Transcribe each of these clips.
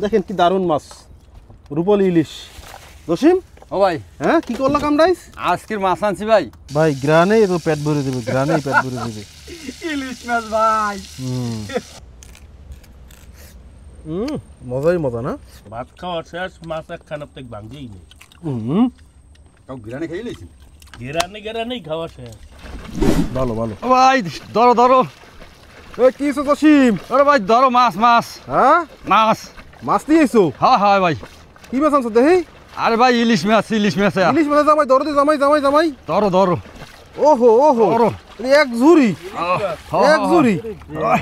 দেখেন কি দারুণ মাছ, রূপলি ইলিশ। জসিম ও ভাই, হ্যাঁ কি করলা কামড়াইস? আজকের মাছ আনছি ভাই। ভাই গ্রানেই তো পেট ভরে দেবে, গ্রানেই পেট ভরে দেবে। ইলিশ মাছ ভাই। মজাই মজা না? ভাত খাওয়ার শেষ, মাছ একখানা থেকে ভাঙছেই নেই। তাও গিরানে খেয়ে নিয়েছি। গেরানি খাওয়া শেষ। ভালো ভালো। ও ভাই ধরো ধরো। এই কি হইছে জসিম? আরে ভাই ধরো মাছ মাছ হ্যাঁ মাছ। মাছ নিয়ে এসো? হ্যাঁ হ্যাঁ ভাই। কি মাছ আনছো দেখি? আরে ভাই ইলিশ মাছ ইলিশ মাছ। ইলিশ মাছ জামাই, ধরো জামাই জামাই জামাই। ধরো ধরো। ওহো ওহো, ধরো। এক ঝুড়ি, এক ঝুড়ি। হ্যাঁ।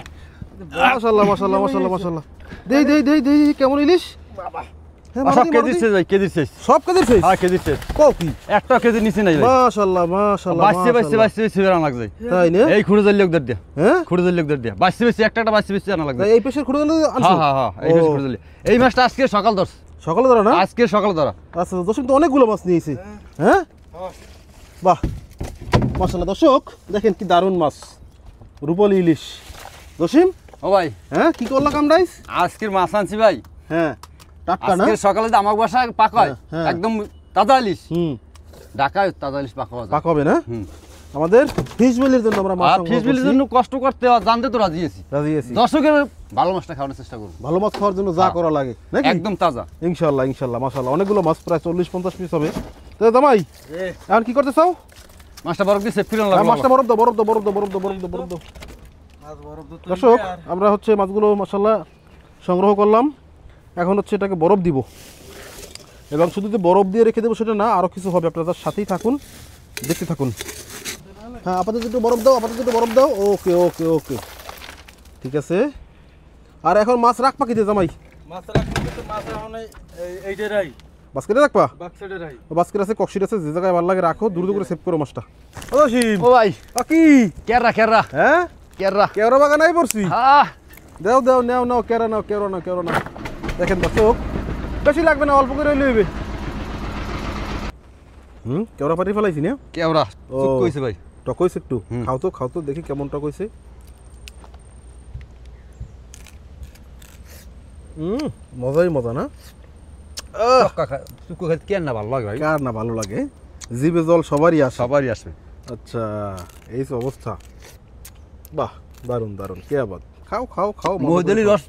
মাশাআল্লাহ মাশাআল্লাহ মাশাআল্লাহ মাশাআল্লাহ। দেই দেই দেই দেই, কেমন ইলিশ? হ্যাঁ, সব কেজি শেষ ভাই, কেজি শেষ। সব কেজির শেষ? হ্যাঁ কেজি শেষ। কও কি? একটা কেজি নিচে নাই ভাই। মাশাআল্লাহ মাশাআল্লাহ। বাঁচতে বাঁচতে বাঁচতে বেরান লাগছে। তাই না? এই খুঁড়ে জালি লোকদের দিয়া। হ্যাঁ খুঁড়ে জালি লোকদের দিয়া বাঁচতে বাঁচতে একটা বাঁচতে বাঁচতে আনা লাগছে। এই পেশের খুঁড়ে দিলে আনছো? হ্যাঁ হ্যাঁ হ্যাঁ, এই খুঁড়ে জালি। এই মাছটা আজকে সকাল ধরছে। সকালে ধরা না? আজকে সকালে ধরা। আচ্ছা জসিম তো অনেকগুলো মাছ নিয়েছে। হ্যাঁ বাহ মাশাআল্লাহ। দর্শক দেখেন কি দারুণ মাছ, রূপলি ইলিশ। জসিম ও ভাই, হ্যাঁ কি করলা কামড়াইস? আজকের মাছ আনছি ভাই। হ্যাঁ টাটকা না? আজকে সকালে যে আমার বাসায় পাকা হয়, হ্যাঁ। একদম তাজা ইলিশ। হুম ঢাকায় তাজা ইলিশ পাকা হয়। পাক হবে না? হুম। আমাদের ফিশ মিলের জন্য আমরা মাছ আর সংগ্রহ ফিশ বিলের করছি। জন্য কষ্ট করতে হয়, জানতে তো রাজি আছি। রাজি আছি। দর্শকের ভালো মাছটা খাওয়ানোর চেষ্টা করব। ভালো মাছ খাওয়ার জন্য যা করা লাগে নাকি? একদম তাজা। ইনশাআল্লাহ ইনশাআল্লাহ মাশাআল্লাহ। অনেকগুলো মাছ, প্রায় 40-50 পিস হবে। তো জামাই এখন কি করতে চাও? মাছটা বরফ দিয়ে সেভ করে হ্যাঁ, মাছটা বরফ দাও বরফ দাও বরফ দাও বরফ দাও বরফ দাও বরফ দাও। দর্শক আমরা হচ্ছে মাছগুলো মাশাআল্লাহ সংগ্রহ করলাম। এখন হচ্ছে এটাকে বরফ দিব, এবং শুধু যে বরফ দিয়ে রেখে দেবো সেটা না, আরও কিছু হবে। আপনারা তার সাথেই থাকুন, দেখতে থাকুন। হ্যাঁ আপাতত একটু বরফ দাও, আপাতত একটু বরফ দাও। ওকে ওকে ওকে ঠিক আছে। আর এখন মাছ রাখ পাখি দিয়ে জামাই? মাছ রাখতে মাছ এখন এইটারাই বাস্কেটে রাখবা? বাক্সেটারাই। বাস্কেট আছে, ককশিট আছে, যে জায়গায় ভালো লাগে রাখো। দ্রুত করে সেভ করো মাছটা। ও জসিম ও ভাই, কি কেররা কেররা হ্যাঁ কেররা। কেওড়া বাগানাই পড়ছি। হ্যাঁ দাও দাও নাও নাও, কেরা নাও কেরো নাও কেরো নাও। দেখেন দর্শক বেশি লাগবে না, অল্প করে লইবে। কেওড়া পাটি ফেলাইছি না? কেওড়া ও। চুপ কইছে ভাই। টক হয়েছে একটু? হুম। খাও তো দেখি কেমন টক হয়েছে। মজাই মজা না? চুপ করে কেন না ভালো লাগে ভাই। কার না ভালো লাগে? জিভে জল সবারই আসে। সবারই আসবে। আচ্ছা এই তো অবস্থা। বাহ দারুন দারুন, কে আবাদ। খাও খাও খাও। মহিদালি রস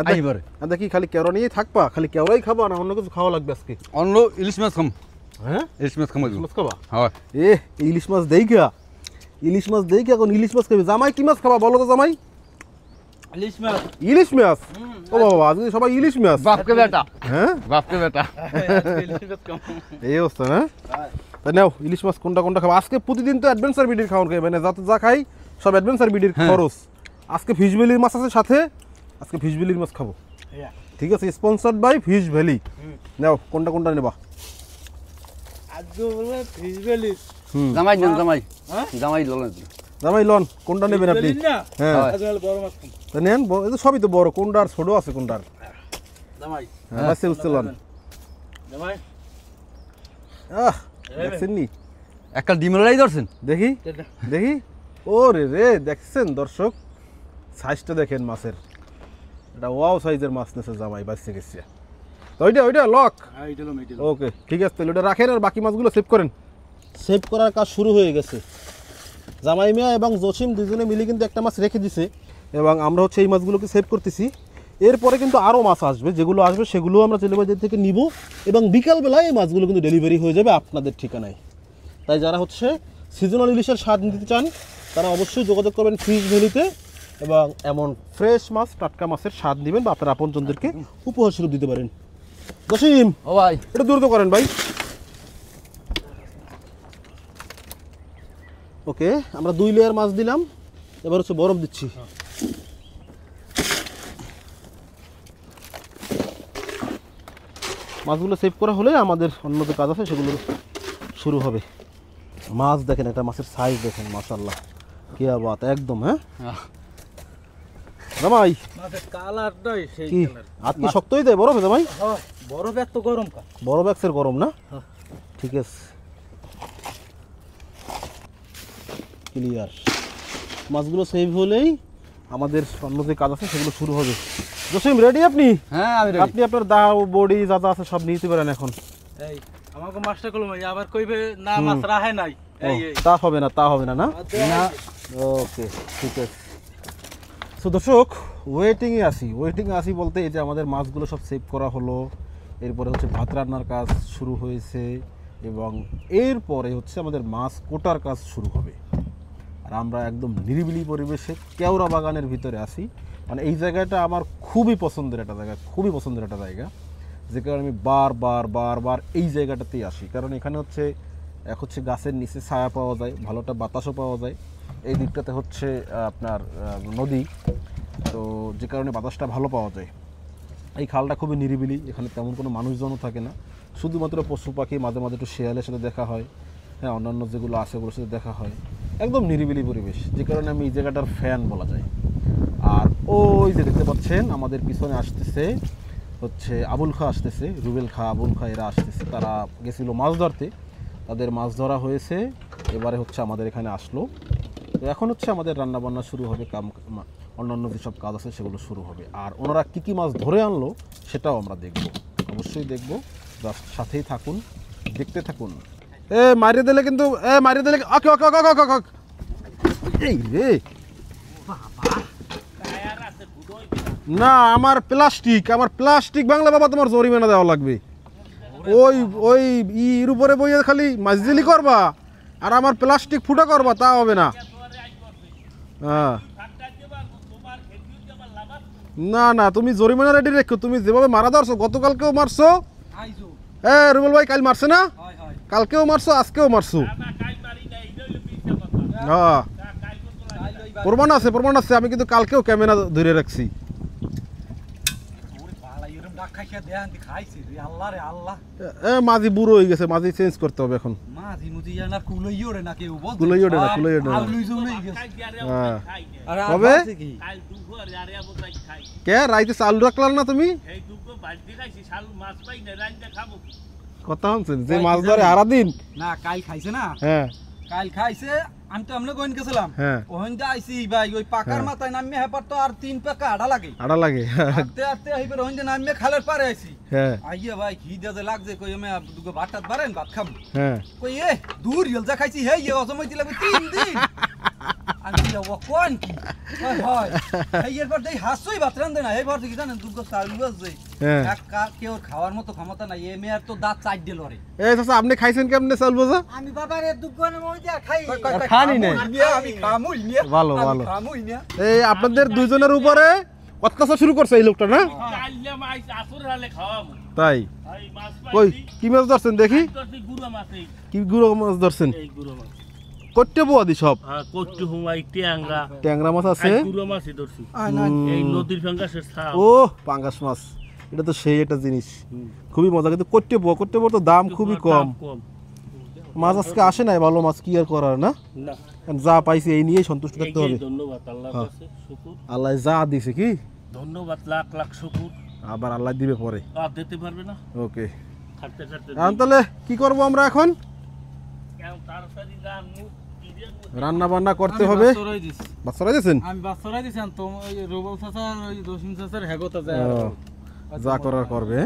আইবারে। দেখি খালি কেওড়া নিয়েই থাকবা? খালি কেওড়াই খাবা না অন্য কিছু খাওয়া লাগবে আজকে? অন্য ইলিশ মাছ খাম। হ্যাঁ ইলিশ মাছ খাম। ইলিশ মাছ খাবা? হ্যাঁ। ইলিশ মাছ দেই গা, ইলিশ মাছ দেই গা। এখন ইলিশ মাছ খাবে। জামাই কি মাছ খাবা বলো তো জামাই? ইলিশ মাছ। ইলিশ মাছ? ও বাবা আজকে সবাই ইলিশ মাছ। বাপকে বেটা। হ্যাঁ বাপকে বেটা। ইলিশ মাছ কম। এই অবস্থা না? তা নাও ইলিশ মাছ কোনটা কোনটা খাবা আজকে? প্রতিদিন তো অ্যাডভেঞ্চার বিডির খাওয়ান খাই, মানে যা খাই সব অ্যাডভেঞ্চার বিডির খরচ। আজকে ফিশ ভ্যালির মাছ আছে সাথে, আজকে ফিশ ভ্যালির মাছ খাবো। ঠিক আছে, স্পন্সর্ড বাই ফিশ ভ্যালি। নাও কোনটা কোনটা নেবা? আজকে বলবে ফিশ ভ্যালি। জামাই নেন জামাই। জামাই ললেন। জামাই লন কোনটা নেবেন আপনি? না হ্যাঁ আজকে বড় মাছ কম। তা নেন, এই তো সবই তো বড়। কোনটা আর ছোট আছে কোনটার? জামাই হ্যাঁ আচ্ছা বুঝতে লন। জামাই দেখছেন নি? একটা ডিমলাই ধরছেন। দেখি দেখি। ও রে রে, দেখছেন দর্শক সাইজটা দেখেন মাছের। এটা ওয়াও সাইজের মাছ নেছে জামাই, বাঁচতে গেছে। ওইটা লক। হ্যাঁ এইটা লো মেইটা। ওকে ঠিক আছে, তাহলে ওটা রাখেন আর বাকি মাছগুলো সেভ করেন। সেভ করার কাজ শুরু হয়ে গেছে। জামাই মিয়া এবং জসিম দুজনে মিলে কিন্তু একটা মাছ রেখে দিছে, এবং আমরা হচ্ছে এই মাছগুলোকে সেভ করতেছি। এরপরে কিন্তু আরও মাছ আসবে, যেগুলো আসবে সেগুলো আমরা টেলিবাজার থেকে নিব, এবং বিকালবেলায় এই মাছগুলো কিন্তু ডেলিভারি হয়ে যাবে আপনাদের ঠিকানায়। তাই যারা হচ্ছে সিজনাল ইলিশের স্বাদ নিতে চান তারা অবশ্যই যোগাযোগ করবেন ফিশ ভ্যালিতে, এবং এমন ফ্রেশ মাছ টাটকা মাছের স্বাদ নেবেন বা আপনার আপনজনদেরকে উপহার স্বরূপ দিতে পারেন। জসিম ও ভাই, এটা দ্রুত করেন ভাই। ওকে আমরা 2 লেয়ার মাছ দিলাম, এবার হচ্ছে বরফ দিচ্ছি। মাছগুলো সেভ করা হলে আমাদের অন্য যে কাজ আছে সেগুলো শুরু হবে। মাছ দেখেন, এটা মাছের সাইজ দেখেন, মাশাআল্লাহ কি বাত একদম। হ্যাঁ জামাই মাছের কালারটাই সেই কি কালার। আজকে শক্তই দেয় বরফে জামাই? হ্যাঁ বরফ এত গরম কা? বরফ এক্সের গরম না? ঠিক আছে ক্লিয়ার। মাছগুলো সেভ হলেই আমাদের অন্য যে কাজ আছে সেগুলো শুরু হবে। জসিম রেডি আপনি? হ্যাঁ আমি আপনি আপনার দাও বডি যা যা আছে সব নিতে পারেন এখন। এই আমাকে মাছটা করলাম আবার কইবে না মাছ রাহে নাই। এই এই তা হবে না, তা হবে না, না না ওকে ঠিক আছে। সো দর্শক ওয়েটিংয়ে আসি বলতে এই যে আমাদের মাছগুলো সব সেভ করা হলো, এরপরে হচ্ছে ভাত রান্নার কাজ শুরু হয়েছে এবং এরপরে হচ্ছে আমাদের মাছ কোটার কাজ শুরু হবে। আর আমরা একদম নিরিবিলি পরিবেশে কেওড়া বাগানের ভিতরে আসি। মানে এই জায়গাটা আমার খুবই পছন্দের একটা জায়গা, যে কারণে আমি বারবার এই জায়গাটাতেই আসি। কারণ এখানে হচ্ছে এক হচ্ছে গাছের নিচে ছায়া পাওয়া যায়, ভালোটা বাতাসও পাওয়া যায়। এই দিকটাতে হচ্ছে আপনার নদী, তো যে কারণে বাতাসটা ভালো পাওয়া যায়। এই খালটা খুবই নিরিবিলি, এখানে তেমন কোনো মানুষজনও থাকে না, শুধুমাত্র পশু পাখি, মাঝে মাঝে একটু শেয়ালের সাথে দেখা হয়, হ্যাঁ অন্যান্য যেগুলো আছে ওগুলোর সাথে দেখা হয়। একদম নিরিবিলি পরিবেশ, যে কারণে আমি এই জায়গাটার ফ্যান বলা যায়। আর ওই যে দেখতে পাচ্ছেন আমাদের পিছনে আসতেছে হচ্ছে আবুল খা আসতেছে, রুবেল খা, আবুল খা এরা আসতেছে। তারা গেছিল মাছ ধরতে, তাদের মাছ ধরা হয়েছে, এবারে হচ্ছে আমাদের এখানে আসলো। তো এখন হচ্ছে আমাদের রান্নাবান্না শুরু হবে, অন্যান্য যেসব কাজ আছে সেগুলো শুরু হবে। আর ওনারা কী কী মাছ ধরে আনলো সেটাও আমরা দেখব, অবশ্যই দেখব। জাস্ট সাথেই থাকুন, দেখতে থাকুন। মারিয়ে দিলে কিন্তু, মারিয়ে দিলে এই রে না, আমার প্লাস্টিক বাংলা বাবা, তোমার জরিমানা দেওয়া লাগবে। ওই ইর উপরে বইয়ে খালি মাছজিলি করবা আর আমার প্লাস্টিক ফুটা করবা, তা হবে না। হ্যাঁ না, তুমি জরিমানা রেডি রেখো। তুমি যেভাবে মারা ধরছো, গতকালকেও মারছো, রুবেল ভাই কাল মারছে না, কালকেও মারছো, আজকেও মারছো। হ্যাঁ প্রমাণ আছে, আমি কিন্তু কালকেও ক্যামেরা ধরে রাখছি। মাঝি বুড়ো হয়ে গেছে, মাঝি চেঞ্জ করতে হবে এখন। কবে কে রাইতে চাল রাখলাম না তুমি? কথা শুনছেন যে মাছ ধরে হারা দিন না কাল খাইছে না, হ্যাঁ কাল খাইছে। আমি তো আমনে গোইন গেছিলাম, হ্যাঁ ওহনটা আইছি ভাই, ওই পাকার মাথায় নামে হেপার তো আর 3 পাকা আড়া লাগে। আতে হইবে ওহনটা নামে খালের পারে আইছি। হ্যাঁ আইয়া ভাই ঘি দেজে লাগছে, কই আমি দুগো ভাতটাত বারেন ভাত খাম। হ্যাঁ কই দূর ইল যা খাইছি হে অসময় দিলাম 3 দিন। আমি ও কোন কি হয় এই এরপর দেই হাসই ভাত রান্ধে না, এই ভাত কি জানেন দুগো চালু আছে, এক কেউ খাওয়ার মতো ক্ষমতা নাই। এ মেয়ার তো দাঁত চাট দিল রে। এই চাচা আপনি খাইছেন কেমনে চাল বোঝা? আমি বাবারে দুগোনের মধ্যে খাই খানি নাই, আমি খামুই নিয়া ভালো খামুই নিয়া। এই আপনাদের দুইজনের উপরে অত্যাচার শুরু করছে এই লোকটা না? তাই কই কি মাছ ধরছেন দেখি? কি গুঁড়ো মাছ ধরছেন? কট্টে বোয়াদি সব ট্যাংরা মাছ আছে। ও পাঙ্গাস মাছ, এটা তো সেই একটা জিনিস, খুবই মজা। কিন্তু কট্টে বোয়া তো দাম খুবই কম। মাছ আজকে আসে নাই, ভালো মাছ কি আর করার না, যা পাইছি এই নিয়েই সন্তুষ্ট থাকতে হবে। আল্লাহ যা দিছে কি ধন্যবাদ, লাখ লাখ শুকুর। আবার আল্লাহ দিবে পরে, আর দিতে পারবে না। ওকে খাটতে খাটতে তাহলে কি করব আমরা এখন? কেন তাড়াতাড়ি রান্না বান্না করতে হবে। বাচ্চারা দিয়েছেন? আমি বাচ্চারাই দিছেন তো, ওই রুবেল চাচার ওই রহিম চাচার হেগোটা যায়, যা করার করবে।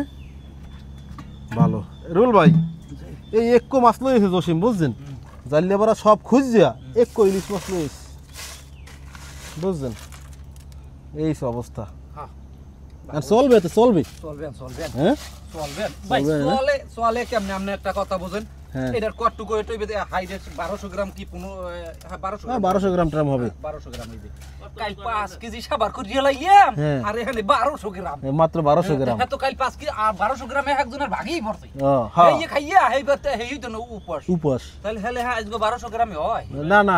ভালো রুল ভাই, এই একো মাছ লইছে জসিম বুঝছেন, জাল্লিয়াপাড়া সব খুঁজিয়া একো ইলিশ মাছ লইছে বুঝছেন। এই অবস্থা, আর চলবে তো চলবে, হ্যাঁ চলে কেমনে? আপনি একটা কথা বুঝেন, এটার কটটুকু হাইডে 1200 গ্রাম কি 1200 গ্রাম ট্রাম হবে, 1200 গ্রাম হইবে। কাল 5 কেজি সাবার করিয়া লাইয়াম, আর এখানে 1200 গ্রাম, মাত্র 1200 গ্রাম। তো কাল 5 কেজি আর 1200 গ্রামে একজনের ভাগই পড়ছে। এই খাইয়া হেইবাতে হেই তো উপবাস তাহলে হেলে হ্যাঁ আজকে 1200 গ্রামে হয় না।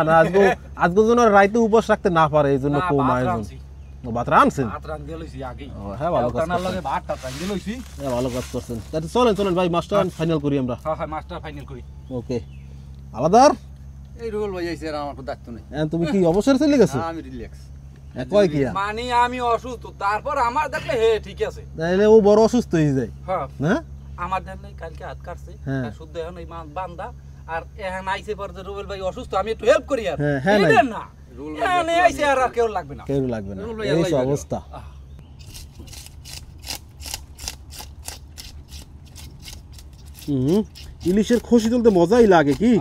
আজকে জন্য রাইতে উপবাস রাখতে না পারে, এই জন্য কম আয়োজন। ভাত রাঁধছেন? ভাত রাঁধতে লইছি আগে। হ্যাঁ ভালো কাজ করছেন, লগে ভাতটা রাঁধতে লইছি। হ্যাঁ ভালো কাজ করছেন। তাহলে চলেন ভাই, মাস্টার ফাইনাল করি আমরা। হ্যাঁ মাস্টার ফাইনাল করি। ওকে আলাদার এই রুবেল ভাই আইছে, আর আমার তো দায়িত্ব নেই। তুমি কি অবসর চলে গেছো? আমি রিল্যাক্স। কয় কি মানে আমি অসুস্থ, তারপর আমার দেখলে হে ঠিক আছে, তাইলে ও বড় অসুস্থ হয়ে যায়। হ্যাঁ না আমার দেখলে কালকে হাত কাটছে, শুদ্ধ এখন এই বান্দা, আর এখন আইছে পর যে রুবেল ভাই অসুস্থ, আমি একটু হেল্প করি। আর হ্যাঁ না রুল এনে আইছে আর কেউ লাগবে না কেউ লাগবে না রুল ভাই এই আল্লাহই ভালো। অবস্থা ইলিশের খসি তুলতে মজাই লাগে কি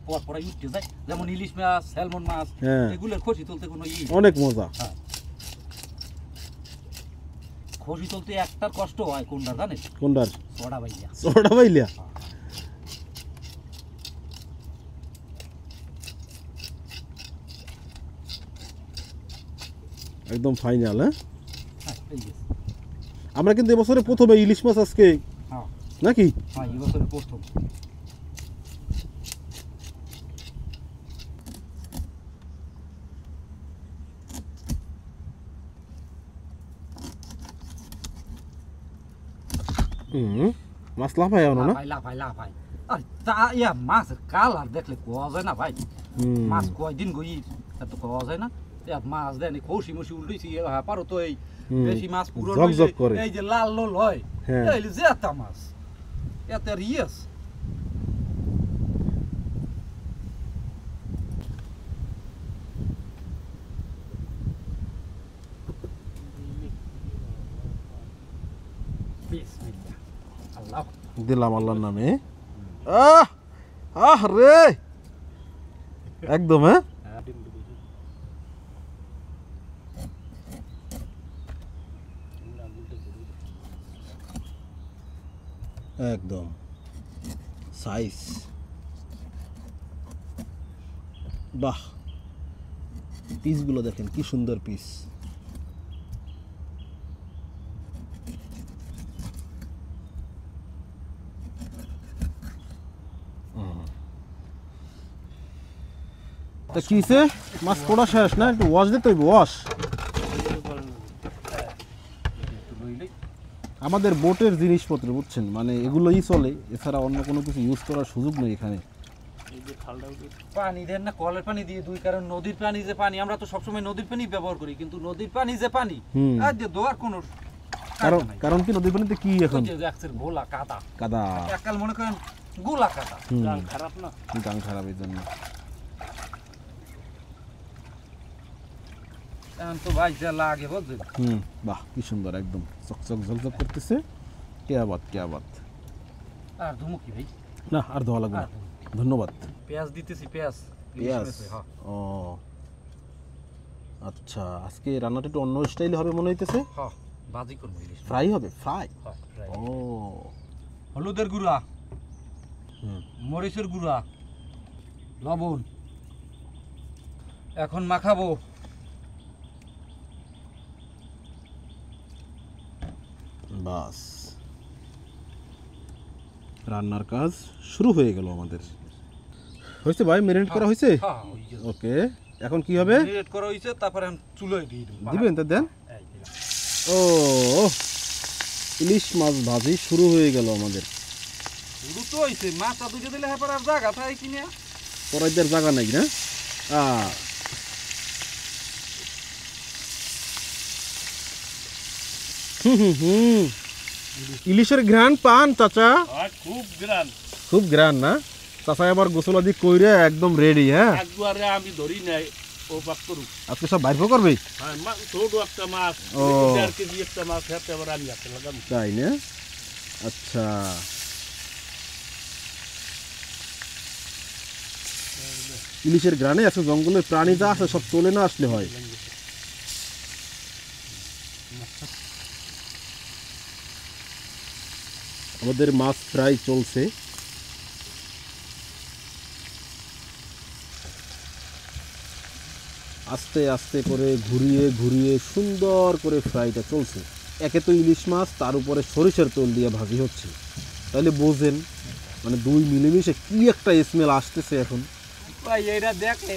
পর পরে উঠতে যায় যেমন ইলিশ মাছ স্যালমন মাছ হ্যাঁ। এগুলোর খসি তুলতে কোনো অনেক মজা খসি তুলতে একটার কষ্ট হয় কোনটা জানেন কোনটার ছড়া ভাইয়া সোডা পাইলিয়া একদম ফাইনাল হ্যাঁ এই গেছে আমরা কিন্তু এবছরে প্রথমে ইলিশ মাছ আজকে হ্যাঁ নাকি হ্যাঁ এই বছরের প্রথম মাছ লাফায় এখনো না লাফাই আর তা ইয়া মাছের কালার দেখলে কোয়া যায় না ভাই হুম। মাছ কয়দিন গই এত কোয়া যায় না ইয়া মাছ দেন খসি মসি উল্টেছি পারো তো এই হুম। বেশি মাছ পুরো ঝকঝক করে। এই যে লাল লাল হয় হ্যাঁ। এই যে জেতা মাছ এত আর ইয়েস বিসমিল্লাহ আল্লাহ দিলাম আল্লাহর নামে আহ আহ রে একদম হ্যাঁ একদম সাইজ বাহ পিসগুলো দেখেন কি সুন্দর পিস তা কিসে মাছ পোড়া শেষ না একটু ওয়াশ দিতে হইব ওয়াশ আমাদের বোটের জিনিসপত্র বুঝছেন মানে এগুলোই চলে এছাড়া অন্য কোনো কিছু ইউজ করার সুযোগ নেই এখানে এই যে খালটা উঠে পানি দেন না কলের পানি দিয়ে দুই কারণ নদীর পানি যে পানি আমরা তো সবসময় নদীর পানি ব্যবহার করি কিন্তু নদীর পানি যে পানি হুম। আর যে দোয়ার কোনো কারণ কারণ কি নদীর পানিতে কি এখন গোলা কাদা কাদা একাল মনে করেন গোলা কাদা হুম, গান খারাপ না গান খারাপ এই জন্য এখন তো ভাই যা লাগে বুঝলেন বাহ কি সুন্দর একদম চকচক ঝকঝক করতেছে কে আবাদ আর ধুমুকি ভাই না আর ধোয়া লাগবে না আর ধুমুকি। ধন্যবাদ পেঁয়াজ দিতেছি পেঁয়াজ পেঁয়াজ হ্যাঁ ও আচ্ছা আজকে রান্নাটা একটু অন্য স্টাইলে হবে মনে হইতেছে হ্যাঁ ভাজি করবো ইলিশ ফ্রাই হবে ফ্রাই হ্যাঁ, fry। ও হলুদের গুঁড়া হুম মরিচের গুঁড়া লবণ এখন মাখাবো বাস রান্নার কাজ শুরু হয়ে গেল আমাদের হয়েছে ভাই মেরিনেট করা হয়েছে হ্যাঁ ওই যে ওকে এখন কি হবে রেড করা হয়েছে তারপরে এখন চুলোয় দিয়ে দেবো দিবেন তা দেন এই দিলাম। ও ইলিশ মাছ ভাজি শুরু হয়ে গেল আমাদের শুরু তো হয়েছে মাথা দুটো দিলে হ্যাঁ আর জায়গা থাকে কিনা কড়াইদের জায়গা নাই না হুম ইলিশের ঘ্রাণ পান চাচা আর খুব গ্রান খুব ঘ্রাণ না চাচা আবার গোসলাদি কইরে একদম রেডি হ্যাঁ একবারে আমি ধরি নাই ও পাক করুক আজকে সব বাইর করবে হ্যাঁ ছোট একটা মাছ ও। 1.5 কেজি একটা মাছ হাতে আবার আমি হাতে লাগাম তাই না আচ্ছা ইলিশের গ্রানে আছে জঙ্গলের প্রাণী যা আছে সব চলে না আসলে হয় আমাদের মাছ ফ্রাই চলছে আস্তে আস্তে করে ঘুরিয়ে ঘুরিয়ে সুন্দর করে ফ্রাইটা চলছে একে তো ইলিশ মাছ তার উপরে সরিষার তেল দিয়ে ভাজি হচ্ছে তাহলে বোঝেন মানে দুই মিলেমিশে কি একটা স্মেল আসতেছে এখন ভাই এইটা দেখলে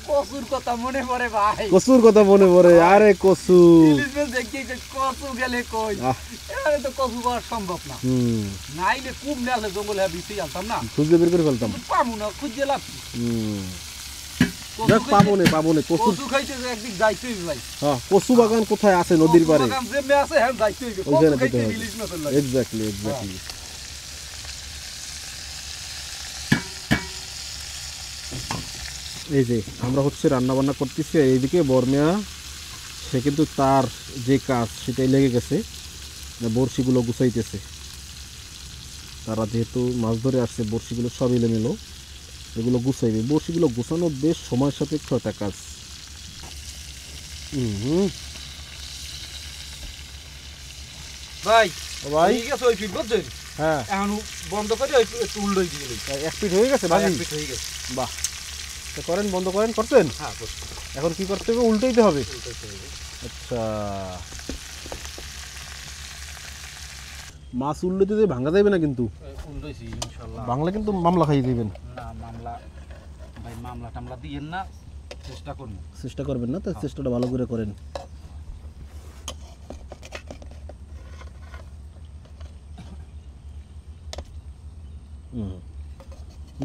কচুর কথা মনে পড়ে ভাই কচুর কথা মনে পড়ে আরে কচু ইলিশ মাছ দেখি যে কচু গেলে কই আহ। এখানে তো কচু পাওয়া সম্ভব না হুম নাইলে খুব নালে জঙ্গলে বিচে আনতাম না খুঁজে বের করে ফেলতাম কিন্তু পাবো না খুঁজে লাভ কি? হুম কচু দেখ খাইতে- পাবো নে কচু কচু খাইতে যে একদিন যাইতেই ভাই হ্যাঁ কচু বাগান কোথায় আছে নদীর পাড়ে কচু বাগান যে মে আছে হ্যাঁ যাইতেই হবে। ওইখানে কচু খাইতে যেতে হবে। ইলিশ মাছের লাগে। এক্স্যাক্টলি এই যে আমরা হচ্ছে রান্না বান্না করতেছি, আর এইদিকে বর্মিয়া সে কিন্তু তার যে কাজ সেটাই লেগে গেছে, বড়শিগুলো গুছাইতেছে। তারা যেহেতু মাছ ধরে আসছে, বড়শিগুলো সব এলোমেলো, এগুলো গুছাইবে। বড়শিগুলো গুছানো বেশ সময় সাপেক্ষ একটা কাজ। ভাই ভাই ঠিক আছে ওই ফিট বুঝছেন, হ্যাঁ এখন বন্ধ করে ওই একটু উল্টোই দিয়ে দিই। এক পিঠ হয়ে গেছে ভাই, এক ফিট হয়ে গেছে। বাহ, তো করেন, বন্ধ করেন, করছেন। হ্যাঁ করছি। এখন কি করতে হবে? উল্টাইতে হবে। উল্টোইতে হবে। আচ্ছা, মাছ উল্টে দিয়ে ভাঙা যাবে না কিন্তু, উল্টোইছি ইনশাল্লাহ। বাংলা কিন্তু মামলা খাইয়ে দিবেন। না মামলা ভাই, মামলা টামলা দিয়েন না, চেষ্টা করুন। চেষ্টা করবেন না, তার চেষ্টাটা ভালো করে করেন।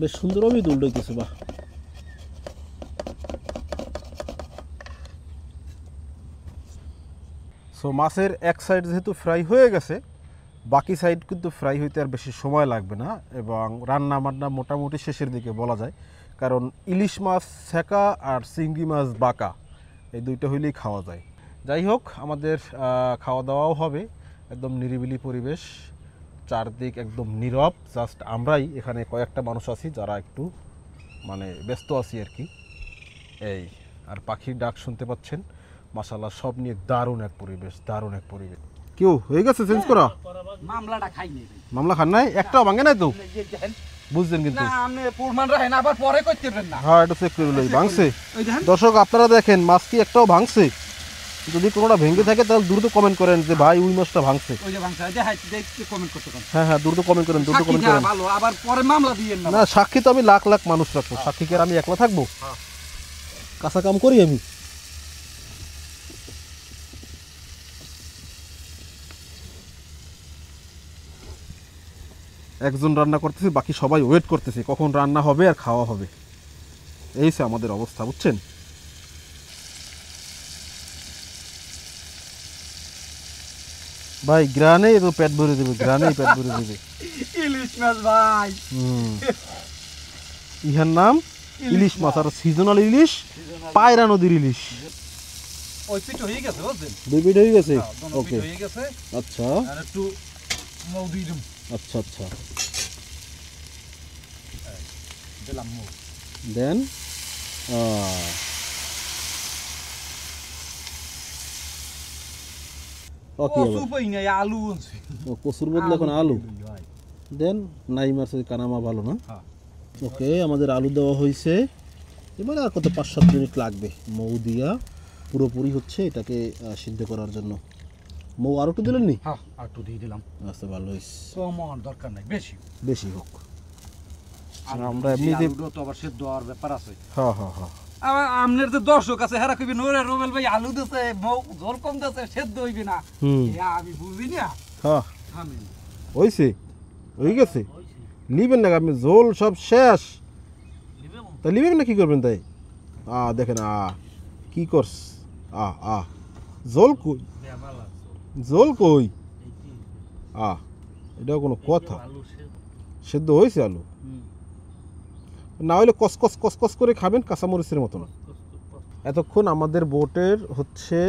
বেশ সুন্দরভাবেই তো উল্টাইতেছে, বাহ। সো মাছের এক সাইড যেহেতু ফ্রাই হয়ে গেছে, বাকি সাইড কিন্তু ফ্রাই হইতে আর বেশি সময় লাগবে না, এবং রান্না বান্না মোটামুটি শেষের দিকে বলা যায়। কারণ ইলিশ মাছ ছেঁকা আর চিংড়ি মাছ বাঁকা, এই দুইটা হইলেই খাওয়া যায়। যাই হোক, আমাদের খাওয়া দাওয়াও হবে, একদম নিরিবিলি পরিবেশ, চারদিক একদম নীরব, জাস্ট আমরাই এখানে কয়েকটা মানুষ আছি যারা একটু মানে ব্যস্ত আছি আর কি। এই আর পাখির ডাক শুনতে পাচ্ছেন, মাশাআল্লাহ সব নিয়ে দারুণ এক পরিবেশ, দারুণ এক পরিবেশ। কেউ হয়ে গেছে চেঞ্জ করা? মামলাটা খাইনি ভাই। মামলা খান নাই? একটাও ভাঙে নাই তো? দেখেন বুঝছেন কিন্তু। না, আপনি প্রমাণ রাখেন, আবার পরে করতে পারেন না। হ্যাঁ, এটা চেক করে লই, ভাঙছে। ওই দেখেন দর্শক আপনারা দেখেন, মাছ কি একটাও ভাঙছে? যদি কোনোটা ভেঙে থাকে তাহলে দ্রুত কমেন্ট করেন যে ভাই ওই মাছটা ভাঙছে। ওই যে ভাঙছে, যে হাইট দেখতে কমেন্ট করতে পারেন। হ্যাঁ হ্যাঁ, দ্রুত কমেন্ট করেন, দ্রুত সাক্ষী কমেন্ট দেওয়া করেন। ভালো, আবার পরে মামলা দিয়েন না। না, সাক্ষী তো আমি লাখ লাখ মানুষ রাখবো, সাক্ষীকে আর আমি একলা থাকবো? কাঁচা কাম করি আমি। একজন রান্না করতেছে, বাকি সবাই ওয়েট করতেছে কখন রান্না হবে আর খাওয়া হবে। এই সে আমাদের অবস্থা, বুঝছেন। ভাই গ্রানেই তো পেট ভরে দেবে, গ্রানেই পেট ভরে দেবে। ইলিশ মাছ ভাই, ইহার নাম ইলিশ মাছ, আর সিজনাল ইলিশ, পায়রা নদীর ইলিশ। ওই পিঠ হয়ে গেছে বুঝছেন, দুই পিঠ হয়ে গেছে। দোনো ওকে, পিঠ হয়ে গেছে। আচ্ছা আর একটু মৌ দিয়ে দিম, আচ্ছা আচ্ছা, দিলাম মৌ। দেন ওকে, ও সুপাই নাই, আলু আছে। কচুর বদলে এখন আলু দেন। নাই মাছের কানামা ভালো না? হ্যাঁ। ওকে, আমাদের আলু দেওয়া হয়েছে। এবার আর কত 5-7 মিনিট লাগবে মৌ দিয়া পুরোপুরি হচ্ছে এটাকে সিদ্ধ করার জন্য। মৌ আর একটু দিলেন নি? হ্যাঁ, আর একটু দিয়ে দিলাম। আচ্ছা, ভালো হয়েছে, কম হওয়ার দরকার নাই, বেশি। বেশি হোক। আর আমরা এমনিতে আলুটা তো আবার সেদ্ধ হওয়ার ব্যাপার আছে। হ্যাঁ হ্যাঁ হ্যাঁ, আবার আমনের যে দর্শক আছে, হেরা কইবে নোরে রুবেল ভাই আলু দিছে, ঝোল কম দিছে, সেদ্ধ হইবে না। আমি বুঝি না। হ্যাঁ আমিন। হয়েছে, হয়ে গেছে। নিবেন না আপনি, ঝোল সব শেষ। তা নিবেন না, কি করবেন তাই? দেখেন কি করস, ঝোল কই, ঝোল কই, এটাও কোনো কথা? সেদ্ধ হয়েছে আলু, না হলে কসকস কসকস করে খাবেন কাঁচামরিচের মতন। এতক্ষণ আমাদের বোটের হচ্ছে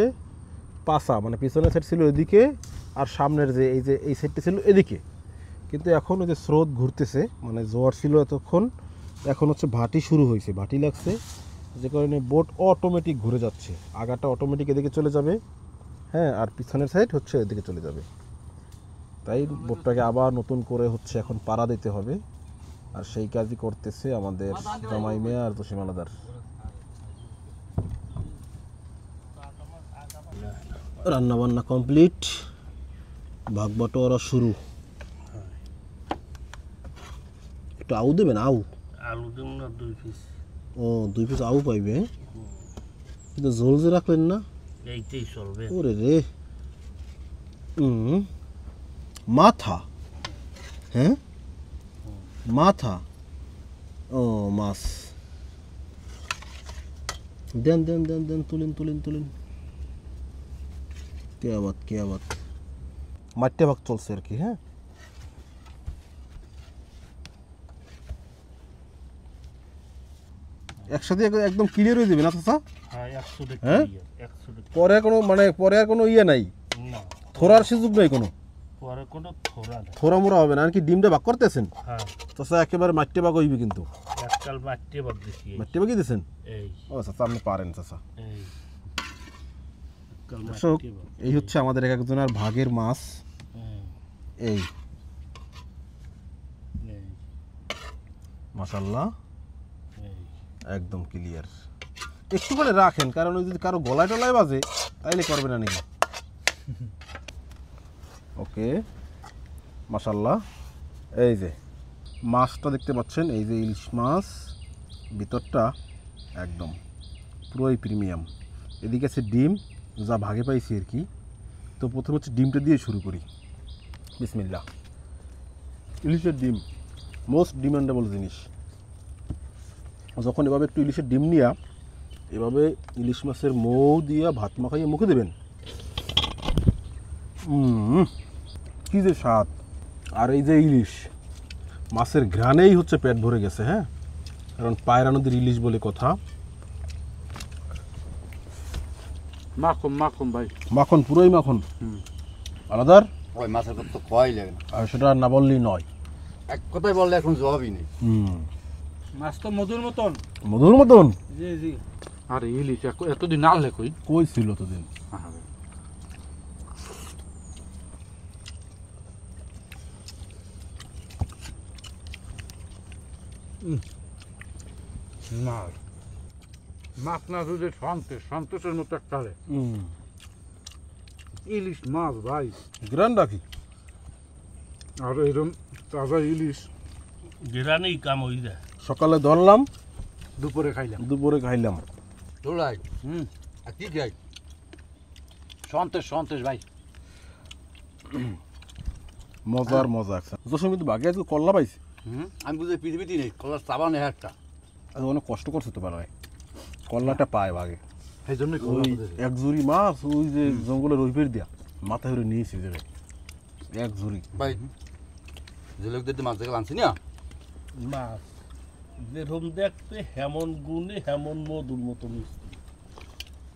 পাশা, মানে পিছনের সাইড ছিল এদিকে, আর সামনের যে এই সাইডটা ছিল এদিকে। কিন্তু এখন ওই যে স্রোত ঘুরতেছে, মানে জোয়ার ছিল এতক্ষণ, এখন হচ্ছে ভাটি শুরু হয়েছে, ভাটি লাগছে, যে কারণে বোট অটোমেটিক ঘুরে যাচ্ছে। আগাটা অটোমেটিক এদিকে চলে যাবে, হ্যাঁ, আর পিছনের সাইড হচ্ছে এদিকে চলে যাবে। তাই বোটটাকে আবার নতুন করে হচ্ছে এখন পাড়া দিতে হবে, আর সেই কাজই করতেছে আমাদের জামাই মেয়া আর জসিম আলাদার। রান্না বান্না কমপ্লিট, ভাগ বাটোয়ারা শুরু। একটু আউ দেবেন, আউ আলু দেব না 2 পিস, ও 2 পিস আউ পাইবে, কিন্তু ঝোল যে রাখলেন না। এইটাই চলবে। ওরে রে, মাথা, হ্যাঁ মাথা, ও মাছ, দেন দেন দেন দেন, তুলেন তুলেন তুলেন। কে আবাদ, কে আবাদ, মাঠটা ভাগ চলছে আর কি। হ্যাঁ, একসাথে একদম ক্লিয়ার হয়ে যাবে না চাচা? হ্যাঁ 100 টাকা হ্যাঁ? 100 টাকা পরে আর কোনো ইয়ে নাই, না থোড়ার সুযোগ নাই কোনো, পরে কোনো থোড়া না। থোড়া মোড়া হবে না। আর কি ডিমটা ভাগ করতেছেন হ্যাঁ চাচা? একেবারে মাঠে ভাগ হইবে কিন্তু। এককাল মাটি বাদ দিছি মাঠে ভাগই দিয়েছেন? এই ও চাচা আপনি পারেন চাচা। এই এককাল দর্শক, মাটি বাদ। এই হচ্ছে আমাদের এক একজনের ভাগের মাছ। হুম, এই এই, মাশাআল্লাহ এই। একদম ক্লিয়ার। একটু করে রাখেন, কারণ ওই যদি কারো গলায় টলায় বাজে তাইলে করবে না নাকি। ওকে মাশাআল্লাহ। এই যে মাছটা দেখতে পাচ্ছেন, এই যে ইলিশ মাছ, ভিতরটা একদম পুরোই প্রিমিয়াম। এদিকে আছে ডিম, যা ভাগে পাইছি আর কি। তো প্রথমে হচ্ছে ডিমটা দিয়ে শুরু করি। বিসমিল্লাহ। ইলিশের ডিম মোস্ট ডিমান্ডেবল জিনিস। যখন এভাবে একটু ইলিশের ডিম নিয়া এভাবে ইলিশ মাছের মৌ দিয়া ভাত মাখাইয়ে মুখে দেবেন, কি যে স্বাদ। আর এই যে ইলিশ মাছের ঘ্রাণেই হচ্ছে পেট ভরে গেছে। হ্যাঁ, কারণ পায়রা নদীর ইলিশ বলে কথা। মাখন মাখন ভাই, মাখন, পুরোই মাখন, আলাদার। ওই মাছের কথা তো খোয়াই লাগে না, আর সেটা আর না বললেই নয়। এক কথাই বললে এখন জবাবই নেই। মাছ তো মধুর মতন। মধুর মতন। জি জি। আরে ইলিশ এতদিন আনলে কই ছিল তোদিন? মাছ মাছ না শুধু সন্তোষের মতো একটা ইলিশ মাছ ভাই। গ্রান রাখি আর এরকম তাজা ইলিশ গেরানেই কাম হয়ে যায়। সকালে ধরলাম, দুপুরে খাইলাম। দুপুরে খাইলাম। দোলাই আর কি খাই? সন্তোষ ভাই। মজার মজা একসাথে। জসিম কিন্তু বাকি আজকে করলা পাইছি। আমি বুঝে পৃথিবীতে নেই, কলার চাবান একটা। আজ অনেক কষ্ট করছে তো পারে, করলাটা পায় ভাগে। সেই জন্যই ওই এক জুড়ি মাছ ওই যে জঙ্গলের ওই পের দিয়া মাথায় ধরে নিয়েছি যে এক জুড়ি। ভাই যে লোকদের মাছ দেখে আনছি না, মাছ যেরকম দেখতে হেমন গুণে হেমন মধুর মতো মিষ্টি,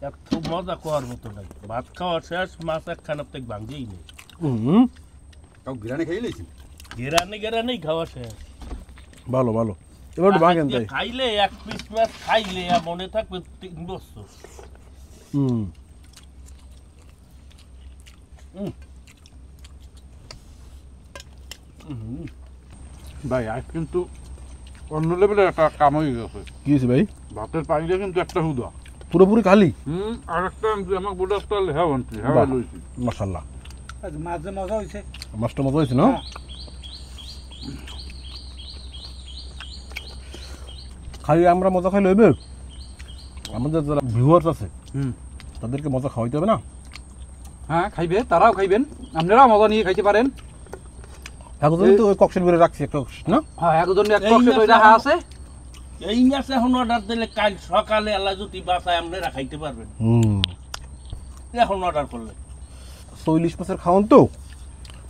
এত মজা করার মতো নাই। ভাত খাওয়ার শেষ, মাছ একখানা থেকে ভাঙ্গেই নেই। তাও গিরানে খেয়ে নিয়েছি। গেরানেই খাওয়া শেষ। ভালো ভালো, এবার একটু ভাগেন তাই। খাইলে এক পিস মাছ খাইলে মনে থাকবে 3 বছর। ভাই আজ কিন্তু অন্য লেভেলের একটা কাম হয়ে গেছে। কি হয়েছে ভাই? ভাতের পানিটা কিন্তু একটা হুদা পুরোপুরি খালি। আর একটা আমার বুড়া স্টাইল হ্যাঁ আনছি, হ্যাঁ বাহ। লইছি। মাশাআল্লাহ, মাঝে মজা হয়েছে। মাছটা মজা হয়েছে না? খালি আমরা মজা খাইলে হইবে? আমাদের যারা ভিউয়ার্স আছে তাদেরকে মজা খাওয়াইতে হবে না? হ্যাঁ খাইবে, তারাও খাইবেন, আপনারাও মজা নিয়ে খাইতে পারেন। এখন তো ওই কক্সের ভিতরে রাখছি একটা কক্স, না? হ্যাঁ একজন এক এই কক্সে মাছ কইরা এখন- আছে। এই মাছ এখন অর্ডার দিলে কাল সকালে আল্লাহ যদি বাসায় আপনারা খাইতে পারবেন এখন অর্ডার করলে। তো ইলিশ মাছের খাওয়ান তো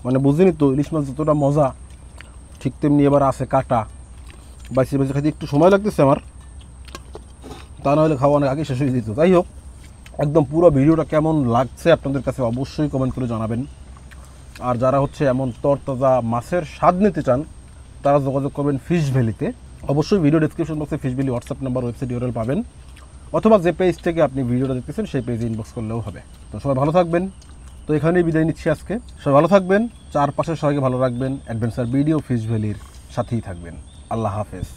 মানে বুঝিনি তো, ইলিশ মাছ যতটা মজা ঠিক তেমনি এবার আছে কাটা। বাইসে বাইসে খাইতে একটু সময় লাগতেছে আমার, তা না হলে খাওয়া অনেক আগে শেষ হয়ে যেত। যাই হোক, একদম পুরো ভিডিওটা কেমন লাগছে আপনাদের কাছে অবশ্যই কমেন্ট করে জানাবেন। আর যারা হচ্ছে এমন তরতাজা মাছের স্বাদ নিতে চান তারা যোগাযোগ করবেন ফিশ ভ্যালিতে। অবশ্যই ভিডিও ডেসক্রিপশন বক্সে fish valley WhatsApp number, website URL পাবেন, অথবা যে পেজ থেকে আপনি ভিডিওটা দেখতেছেন সেই পেজে ইনবক্স করলেও হবে। তো সবাই ভালো থাকবেন। তো এখানেই বিদায় নিচ্ছি আজকে। সবাই ভালো থাকবেন, চারপাশে সবাইকে ভালো রাখবেন, অ্যাডভেঞ্চার ভিডিও ফিশ ভ্যালির সাথেই থাকবেন। আল্লাহ হাফেজ।